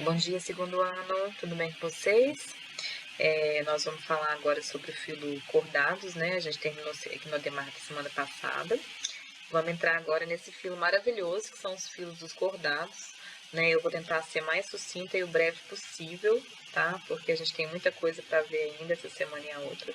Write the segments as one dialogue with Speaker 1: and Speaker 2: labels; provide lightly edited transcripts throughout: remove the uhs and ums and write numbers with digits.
Speaker 1: Bom dia, segundo ano, tudo bem com vocês? Nós vamos falar agora sobre o filo cordados, né? A gente terminou aqui no Ademar semana passada. Vamos entrar agora nesse filo maravilhoso, que são os filos dos cordados, né? Eu vou tentar ser mais sucinta e o breve possível, tá? Porque a gente tem muita coisa para ver ainda essa semana e a outra.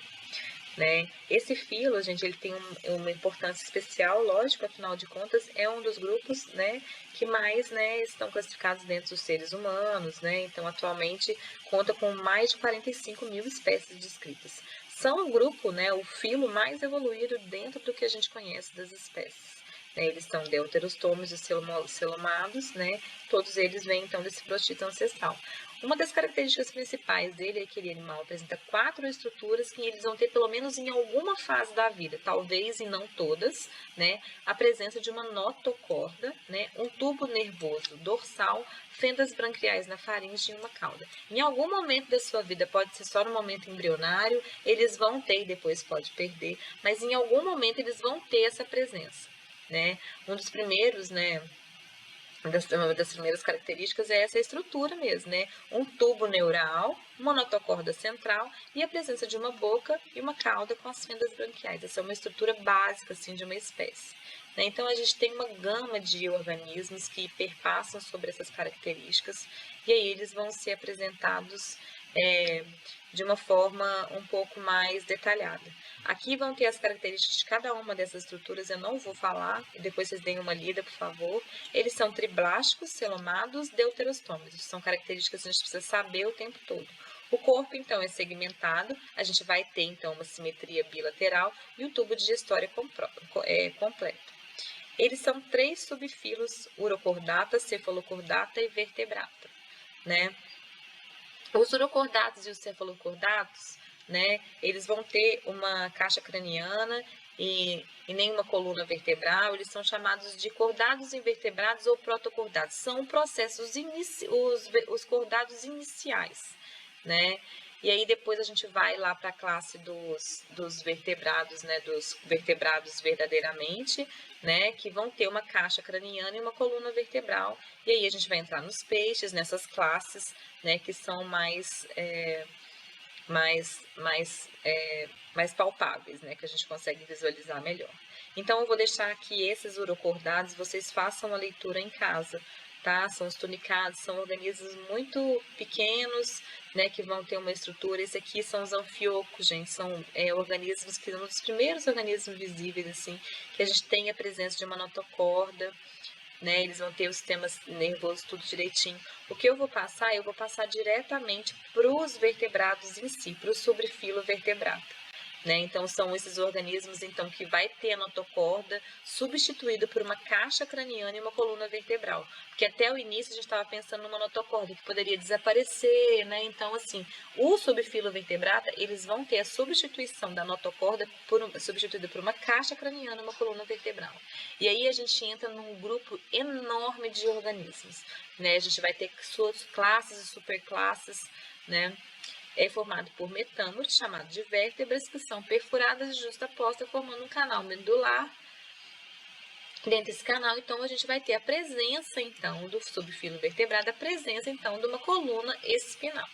Speaker 1: Né? Esse filo, gente, ele tem uma importância especial, lógico, afinal de contas, é um dos grupos, né, que mais, né, estão classificados dentro dos seres humanos, né? Então, atualmente, conta com mais de 45 mil espécies descritas. São o grupo, né, o filo mais evoluído dentro do que a gente conhece das espécies. Eles são deuterostômios e celomados, né? Todos eles vêm, então, desse prostito ancestral. Uma das características principais dele é que ele animal apresenta 4 estruturas que eles vão ter pelo menos em alguma fase da vida, talvez e não todas, né? A presença de uma notocorda, né? Um tubo nervoso dorsal, fendas branquiais na faringe e uma cauda. Em algum momento da sua vida, pode ser só no momento embrionário, eles vão ter e depois pode perder, mas em algum momento eles vão ter essa presença, né? Um dos primeiros, né? Uma das primeiras características é essa estrutura mesmo, né? Um tubo neural, uma notocorda central e a presença de uma boca e uma cauda com as fendas branquiais. Essa é uma estrutura básica, assim, de uma espécie. Né? Então, a gente tem uma gama de organismos que perpassam sobre essas características e aí eles vão ser apresentados de uma forma um pouco mais detalhada. Aqui vão ter as características de cada uma dessas estruturas, eu não vou falar, depois vocês deem uma lida, por favor. Eles são triblásticos, celomados, deuterostômicos, são características que a gente precisa saber o tempo todo. O corpo, então, é segmentado, a gente vai ter, então, uma simetria bilateral e o tubo digestório completo. Eles são 3 subfilos, urocordata, cefalocordata e vertebrata, né? Os urocordatos e os cefalocordatos, né, eles vão ter uma caixa craniana e nenhuma coluna vertebral, eles são chamados de cordados invertebrados ou protocordados. São processos, os cordados iniciais, né? E aí depois a gente vai lá para a classe dos vertebrados, né, dos vertebrados verdadeiramente, né, que vão ter uma caixa craniana e uma coluna vertebral. E aí a gente vai entrar nos peixes, nessas classes, né, que são mais palpáveis, né, que a gente consegue visualizar melhor. Então, eu vou deixar aqui esses urocordados, vocês façam a leitura em casa, tá? São os tunicados, são organismos muito pequenos, né, que vão ter uma estrutura. Esse aqui são os anfiocos, gente, são organismos que são um dos primeiros organismos visíveis, assim, que a gente tem a presença de uma notocorda, né? Eles vão ter o sistema nervoso tudo direitinho. O que eu vou passar diretamente para os vertebrados em si, para o subfilo vertebrado. Né? Então, são esses organismos então, que vai ter a notocorda substituído por uma caixa craniana e uma coluna vertebral. Porque até o início a gente estava pensando numa notocorda que poderia desaparecer, né? Então, assim, o subfilo vertebrata, eles vão ter a substituição da notocorda substituída por uma caixa craniana e uma coluna vertebral. E aí a gente entra num grupo enorme de organismos, né? A gente vai ter suas classes e superclasses, né? É formado por metâmeros, chamados de vértebras, que são perfuradas e justapostas, formando um canal medular. Dentro desse canal, então, a gente vai ter a presença, então, do subfilo vertebrado, a presença, então, de uma coluna espinal.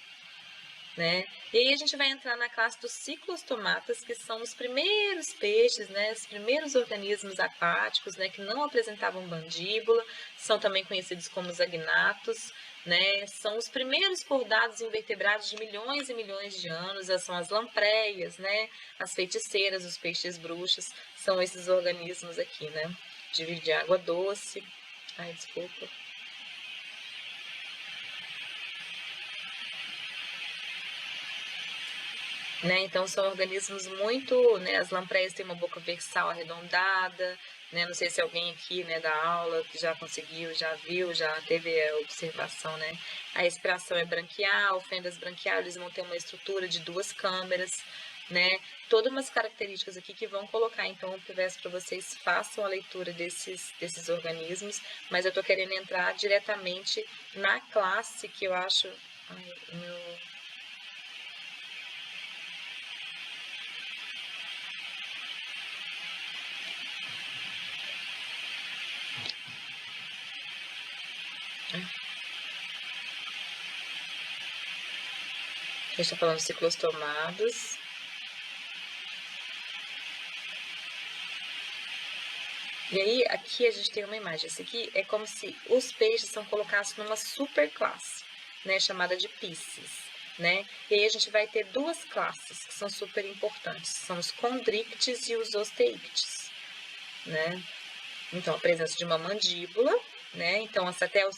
Speaker 1: Né? E aí a gente vai entrar na classe dos ciclostomatas, que são os primeiros peixes, né? Os primeiros organismos aquáticos, né? Que não apresentavam mandíbula, são também conhecidos como os agnatos, né? São os primeiros cordados invertebrados de milhões e milhões de anos, são as lampreias, né? As feiticeiras, os peixes bruxas, são esses organismos aqui, né? De água doce. Ai, desculpa. Né? Então, são organismos muito, né? As lampreias têm uma boca versal arredondada, né? Não sei se alguém aqui, né, da aula que já conseguiu, já viu, já teve a observação, né? A respiração é branquial, fendas branquiais, eles vão ter uma estrutura de 2 câmeras, né? Todas umas características aqui que vão colocar, então, eu peço para vocês façam a leitura desses organismos, mas eu estou querendo entrar diretamente na classe que eu acho... Ai, meu... gente está falando de ciclostomados. E aí, aqui a gente tem uma imagem. Esse aqui é como se os peixes são colocados numa superclasse, né, chamada de Pisces, né? E aí a gente vai ter duas classes que são super importantes, são os condrictes e os osteíctes, né? Então, a presença de uma mandíbula, né? Então, até os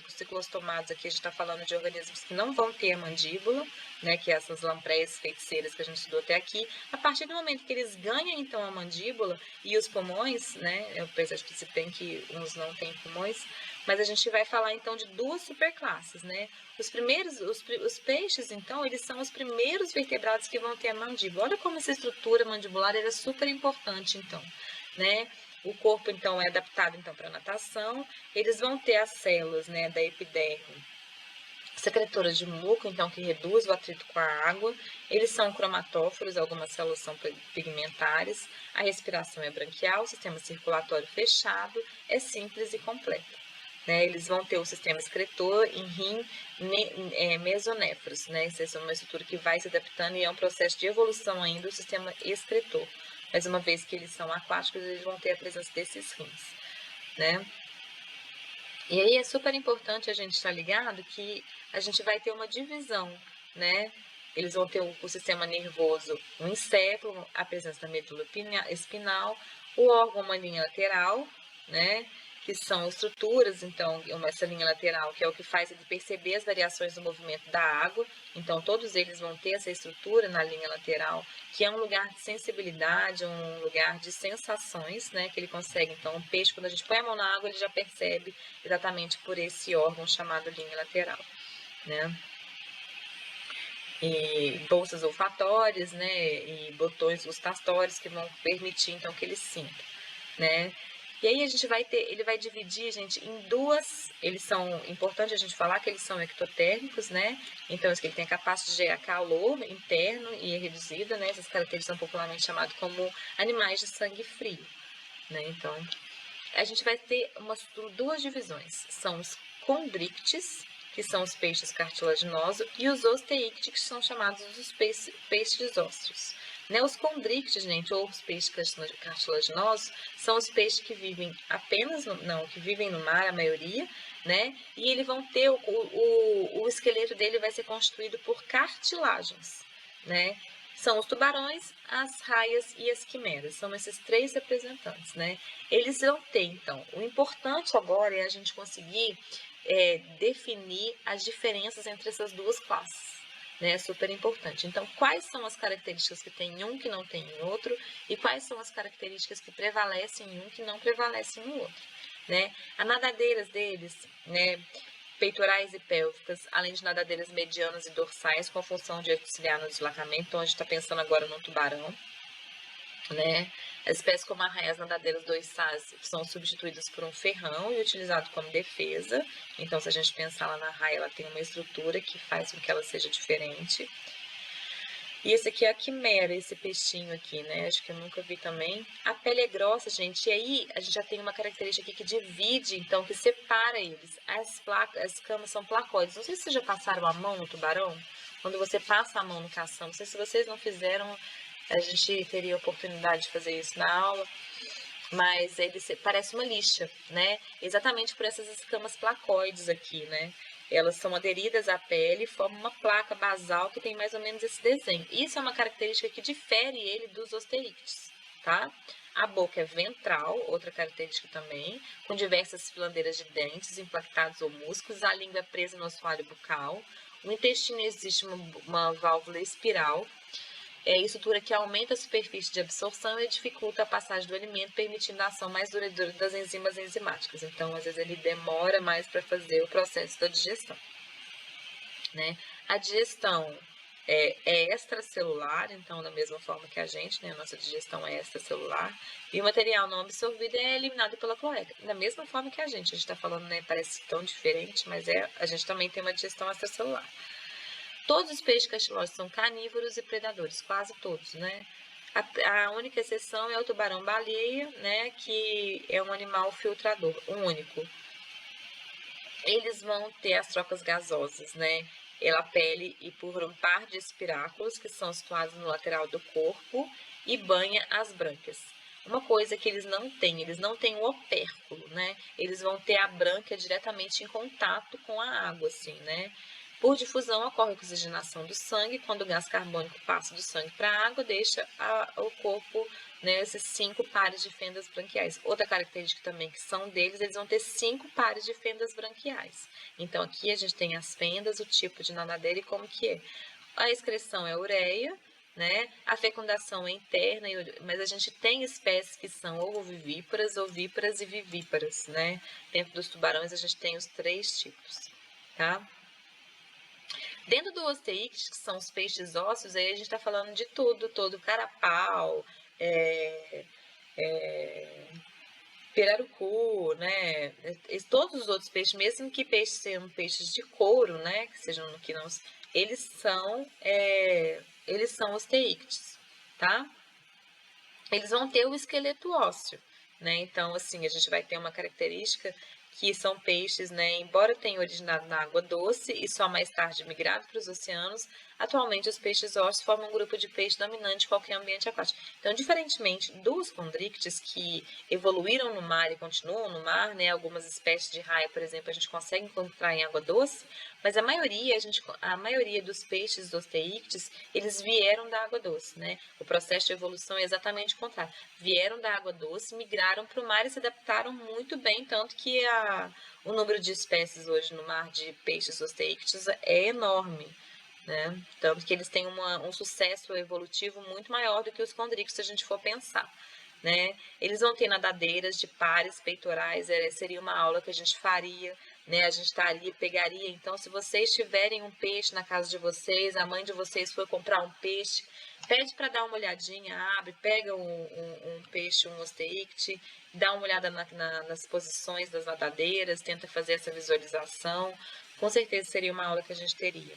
Speaker 1: ciclostomados aqui, a gente está falando de organismos que não vão ter a mandíbula, né? Que é essas lampreias feiticeiras que a gente estudou até aqui. A partir do momento que eles ganham, então, a mandíbula e os pulmões, né? Apesar de que se tem que uns não têm pulmões, mas a gente vai falar, então, de duas superclasses, né? Os peixes, então, eles são os primeiros vertebrados que vão ter a mandíbula. Olha como essa estrutura mandibular é super importante, então, né? O corpo, então, é adaptado, então, para natação. Eles vão ter as células, né, da epiderme, secretoras de muco, então, que reduz o atrito com a água. Eles são cromatóforos, algumas células são pigmentares. A respiração é branquial, o sistema circulatório fechado, é simples e completo. Né? Eles vão ter o sistema excretor em rim mesonéfros, né? Essa é uma estrutura que vai se adaptando e é um processo de evolução ainda do sistema excretor. Mas uma vez que eles são aquáticos, eles vão ter a presença desses rins, né? E aí é super importante a gente estar ligado que a gente vai ter uma divisão, né? Eles vão ter o sistema nervoso, o encéfalo, a presença da medula espinal, o órgão, uma linha lateral, né? Que são estruturas, então, essa linha lateral, que é o que faz ele perceber as variações do movimento da água. Então, todos eles vão ter essa estrutura na linha lateral, que é um lugar de sensibilidade, um lugar de sensações, né? Que ele consegue, então, o peixe, quando a gente põe a mão na água, ele já percebe exatamente por esse órgão chamado linha lateral, né? E bolsas olfatórias, né? E botões gustatórios que vão permitir, então, que ele sinta, né? E aí a gente vai ter, ele vai dividir, gente, em duas, eles são, importante a gente falar que eles são ectotérmicos, né? Então, ele tem a capacidade de gerar calor interno e é reduzida, né? Essas características são popularmente chamadas como animais de sangue frio, né? Então, a gente vai ter duas divisões, são os condrictes, que são os peixes cartilaginosos, e os osteíctes, que são chamados dos peixes ósseos. Né, os condrictes, gente, ou os peixes cartilaginosos, são os peixes que vivem que vivem no mar, a maioria, né? E eles vão ter, o esqueleto dele vai ser constituído por cartilagens, né? São os tubarões, as raias e as quimeras, são esses três representantes, né? Eles vão ter, então, o importante agora é a gente conseguir definir as diferenças entre essas duas classes. Né, é super importante. Então, quais são as características que tem em um que não tem em outro e quais são as características que prevalecem em um que não prevalecem no outro, né? As nadadeiras deles, né, peitorais e pélvicas, além de nadadeiras medianas e dorsais com a função de auxiliar no deslocamento. Então, a gente está pensando agora no tubarão, né? As espécies como arraias nadadeiras dorsais são substituídas por um ferrão e utilizado como defesa. Então, se a gente pensar lá na arraia, ela tem uma estrutura que faz com que ela seja diferente. E esse aqui é a quimera, esse peixinho aqui, né? Acho que eu nunca vi também. A pele é grossa, gente. E aí, a gente já tem uma característica aqui que divide, então, que separa eles. As camas são placoides. Não sei se vocês já passaram a mão no tubarão. Quando você passa a mão no cação. Não sei se vocês não fizeram, a gente teria a oportunidade de fazer isso na aula, mas ele parece uma lixa, né? Exatamente por essas escamas placoides aqui, né? Elas são aderidas à pele e formam uma placa basal que tem mais ou menos esse desenho. Isso é uma característica que difere ele dos osteíctes, tá? A boca é ventral, outra característica também, com diversas filandeiras de dentes, impactados ou músculos, a língua é presa no assoalho bucal. No intestino existe uma válvula espiral, estrutura que aumenta a superfície de absorção e dificulta a passagem do alimento, permitindo a ação mais duradoura das enzimas enzimáticas. Então, às vezes, ele demora mais para fazer o processo da digestão, né? A digestão é extracelular, então, da mesma forma que a gente, né? A nossa digestão é extracelular. E o material não absorvido é eliminado pela cloaca. Da mesma forma que a gente está falando, né? Parece tão diferente, mas a gente também tem uma digestão extracelular. Todos os peixes cartilaginosos são carnívoros e predadores, quase todos, né? A única exceção é o tubarão-baleia, né? Que é um animal filtrador, único. Eles vão ter as trocas gasosas, né? pela pele e por um par de espiráculos que são situados no lateral do corpo e banha as brânquias. Uma coisa que eles não têm o opérculo, né? Eles vão ter a brânquia diretamente em contato com a água, assim, né? Por difusão, ocorre a oxigenação do sangue. Quando o gás carbônico passa do sangue para a água, deixa o corpo, né, esses 5 pares de fendas branquiais. Outra característica também que são deles, eles vão ter 5 pares de fendas branquiais. Então, aqui a gente tem as fendas, o tipo de nadadeira e como que é. A excreção é ureia, né? A fecundação é interna, mas a gente tem espécies que são ovovivíparas, ovíparas e vivíparas, né? Dentro dos tubarões a gente tem os 3 tipos, tá? Dentro do Osteíctes, que são os peixes ósseos, aí a gente está falando de tudo, todo carapau, pirarucu, né? Todos os outros peixes, mesmo que peixes sejam peixes de couro, né? Que sejam que não, eles são osteíctes, tá? Eles vão ter o esqueleto ósseo, né? Então, assim, a gente vai ter uma característica que são peixes, né, embora tenham originado na água doce e só mais tarde migrado para os oceanos, atualmente os peixes ósseos formam um grupo de peixe dominante em qualquer ambiente aquático. Então, diferentemente dos condríctes que evoluíram no mar e continuam no mar, né, algumas espécies de raia, por exemplo, a gente consegue encontrar em água doce, mas a maioria dos peixes osteíctes, eles vieram da água doce, né? O processo de evolução é exatamente o contrário. Vieram da água doce, migraram para o mar e se adaptaram muito bem, tanto que o número de espécies hoje no mar de peixes osteíctes é enorme, né? Tanto que eles têm um sucesso evolutivo muito maior do que os condríctios, se a gente for pensar. Né? Eles vão ter nadadeiras de pares peitorais, seria uma aula que a gente faria, né? A gente estaria, pegaria, então, se vocês tiverem um peixe na casa de vocês, a mãe de vocês for comprar um peixe, pede para dar uma olhadinha, abre, pega um peixe, um osteícte, dá uma olhada nas posições das nadadeiras, tenta fazer essa visualização, com certeza seria uma aula que a gente teria,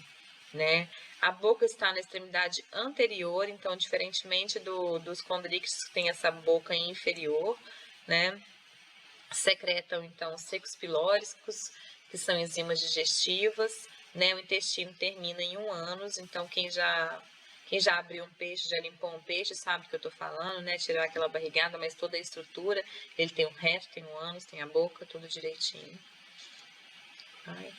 Speaker 1: né? A boca está na extremidade anterior, então, diferentemente dos condríctios que tem essa boca inferior, né? Secretam, então, secos pilóricos, que são enzimas digestivas, né? O intestino termina em 1 ânus, então, quem já abriu um peixe, já limpou um peixe, sabe o que eu tô falando, né? Tirar aquela barrigada, mas toda a estrutura, ele tem um reto, tem um ânus, tem a boca, tudo direitinho. Ai.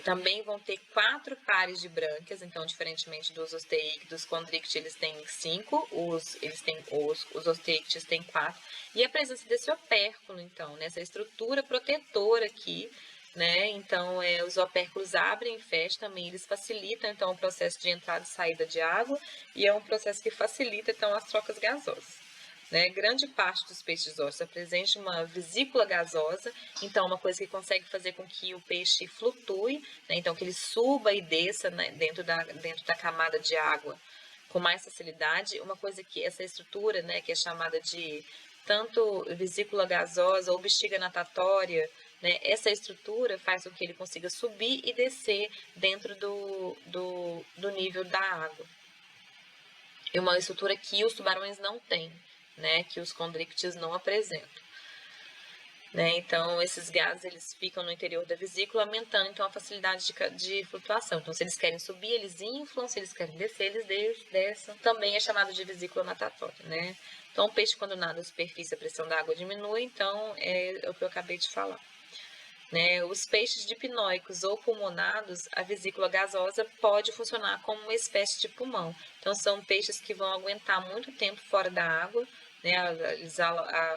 Speaker 1: Também vão ter 4 pares de brânquias, então, diferentemente dos osteíctes, dos condríctios, eles têm 5, os osteíctes têm 4, e a presença desse opérculo, então, nessa estrutura protetora aqui, né, então, os opérculos abrem e fecham também, eles facilitam, então, o processo de entrada e saída de água, e é um processo que facilita, então, as trocas gasosas. Né? Grande parte dos peixes ósseos apresenta uma vesícula gasosa, então uma coisa que consegue fazer com que o peixe flutue, né? Então que ele suba e desça, né? dentro da camada de água com mais facilidade. Uma coisa que essa estrutura, né, que é chamada de tanto vesícula gasosa ou bexiga natatória, né, essa estrutura faz com que ele consiga subir e descer dentro do nível da água. É uma estrutura que os tubarões não têm, né, que os condríctios não apresentam. Né, então, esses gases eles ficam no interior da vesícula, aumentando então a facilidade de flutuação. Então, se eles querem subir, eles inflam, se eles querem descer, eles desçam. Também é chamado de vesícula natatória. Né? Então, o peixe, quando nada à superfície, a pressão da água diminui, então é o que eu acabei de falar. Né? Os peixes dipnóicos ou pulmonados, a vesícula gasosa pode funcionar como uma espécie de pulmão. Então, são peixes que vão aguentar muito tempo fora da água, né?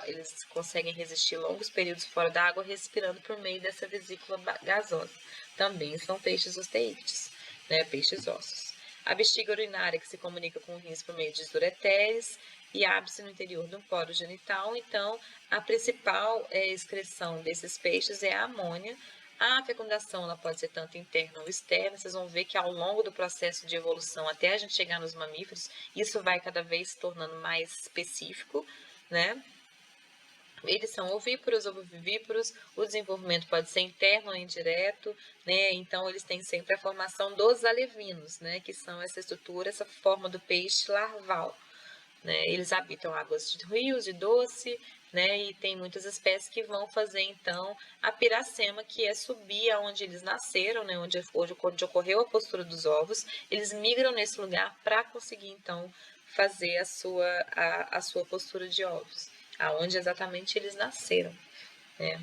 Speaker 1: Eles conseguem resistir longos períodos fora da água respirando por meio dessa vesícula gasosa. Também são peixes osteíctes, né? Peixes ósseos. A bexiga urinária, que se comunica com o rins por meio de ureteres, e ápice no interior do poro genital. Então, a principal excreção desses peixes é a amônia. A fecundação ela pode ser tanto interna ou externa. Vocês vão ver que ao longo do processo de evolução, até a gente chegar nos mamíferos, isso vai cada vez se tornando mais específico, né? Eles são ovíparos, ovovivíparos, o desenvolvimento pode ser interno ou indireto, né? Então, eles têm sempre a formação dos alevinos, né? Que são essa estrutura, essa forma do peixe larval. Né? Eles habitam águas de rios de doce, né? E tem muitas espécies que vão fazer, então, a piracema, que é subir aonde eles nasceram, né? Onde ocorreu a postura dos ovos, eles migram nesse lugar para conseguir, então, fazer a sua postura de ovos, aonde exatamente eles nasceram, né?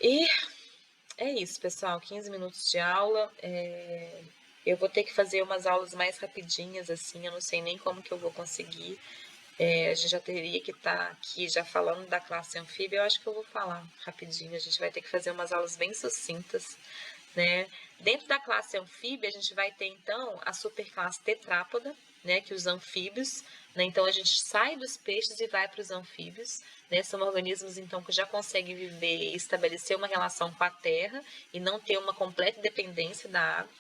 Speaker 1: E é isso, pessoal, 15 minutos de aula. Eu vou ter que fazer umas aulas mais rapidinhas, assim, eu não sei nem como que eu vou conseguir. A gente já teria que estar aqui já falando da classe anfíbia, eu acho que eu vou falar rapidinho, a gente vai ter que fazer umas aulas bem sucintas, né? Dentro da classe anfíbia, a gente vai ter, então, a superclasse tetrápoda, né, que os anfíbios, né, então a gente sai dos peixes e vai para os anfíbios, né, são organismos, então, que já conseguem viver e estabelecer uma relação com a terra e não ter uma completa dependência da água,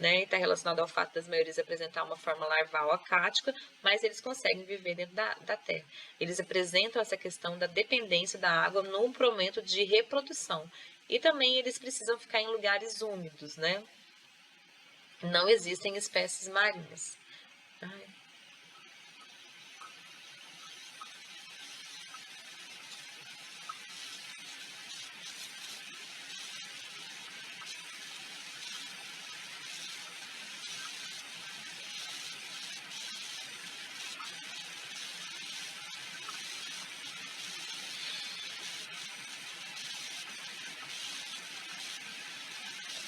Speaker 1: né, e está relacionado ao fato das maiorias apresentar uma forma larval aquática, mas eles conseguem viver dentro da terra. Eles apresentam essa questão da dependência da água no momento de reprodução. E também eles precisam ficar em lugares úmidos, né? Não existem espécies marinhas. Ai.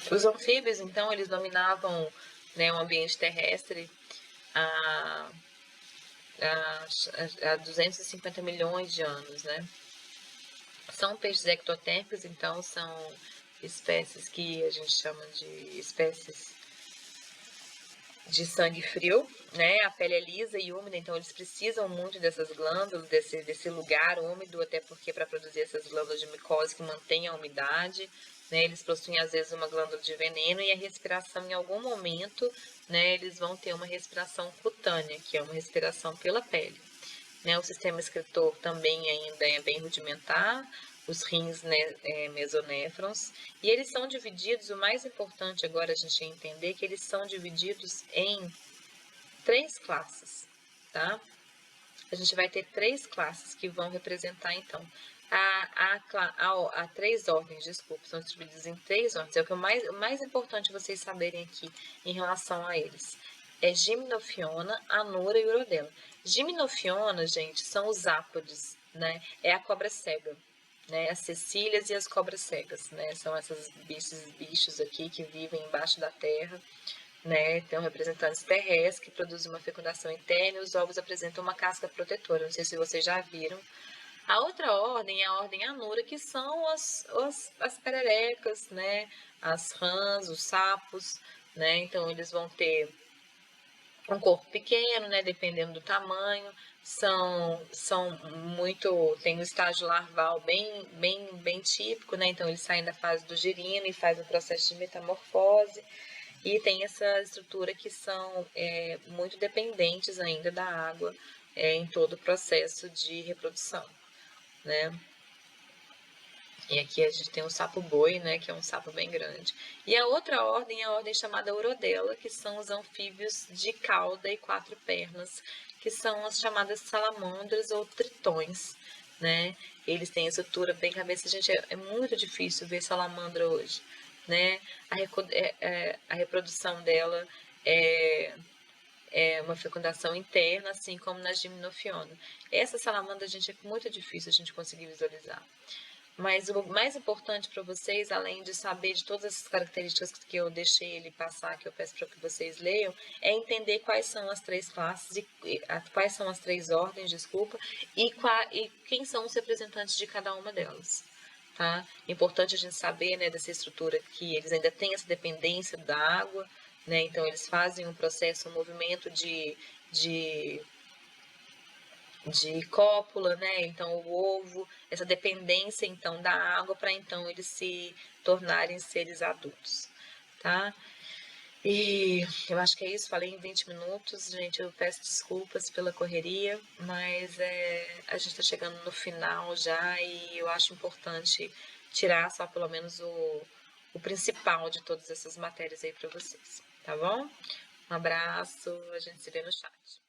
Speaker 1: Os anfíbios, então, eles dominavam, né, o ambiente terrestre há 250 milhões de anos, né? São peixes ectotérmicos, então são espécies que a gente chama de espécies de sangue frio, né? A pele é lisa e úmida, então eles precisam muito dessas glândulas, desse lugar úmido, até porque para produzir essas glândulas de micose que mantêm a umidade, né? Eles possuem às vezes uma glândula de veneno e a respiração em algum momento, né? Eles vão ter uma respiração cutânea, que é uma respiração pela pele. Né? O sistema excretor também ainda é bem rudimentar, os rins, né, mesonéfrons, e eles são divididos, o mais importante agora a gente entender que eles são divididos em 3 classes, tá? A gente vai ter 3 classes que vão representar, então, a 3 ordens, desculpa, são divididos em 3 ordens, é o mais importante vocês saberem aqui em relação a eles. É Gymnophiona, Anura e Urodela. Gymnophiona, gente, são os ápodes, né? É a cobra cega, né? As cecílias e as cobras cegas, né? São esses bichos aqui que vivem embaixo da terra, né? Tem representantes terrestres que produzem uma fecundação interna e os ovos apresentam uma casca protetora. Não sei se vocês já viram. A outra ordem é a ordem Anura, que são as pererecas, né? As rãs, os sapos, né? Então, eles vão ter um corpo pequeno, né, dependendo do tamanho, são muito, tem um estágio larval bem típico, né, então eles saem da fase do girino e fazem o processo de metamorfose, e tem essa estrutura que são muito dependentes ainda da água em todo o processo de reprodução, né. E aqui a gente tem o sapo-boi, né, que é um sapo bem grande. E a outra ordem é a ordem chamada Urodela, que são os anfíbios de cauda e 4 pernas, que são as chamadas salamandras ou tritões, né? Eles têm estrutura bem cabeça. Gente, é muito difícil ver salamandra hoje, né? A reprodução dela é uma fecundação interna, assim como na Gymnophiona. Essa salamandra, gente, é muito difícil a gente conseguir visualizar. Mas o mais importante para vocês, além de saber de todas essas características que eu deixei ele passar, que eu peço para que vocês leiam, é entender quais são as 3 classes, quais são as 3 ordens, desculpa, e quem são os representantes de cada uma delas. Tá? Importante a gente saber, né, dessa estrutura que eles ainda têm essa dependência da água, né? Então eles fazem um processo, um movimento de cópula, né? Então o ovo, essa dependência então da água para então eles se tornarem seres adultos, tá? E eu acho que é isso, falei em 20 minutos, gente, eu peço desculpas pela correria, mas a gente está chegando no final já e eu acho importante tirar só pelo menos o principal de todas essas matérias aí para vocês, tá bom? Um abraço, a gente se vê no chat.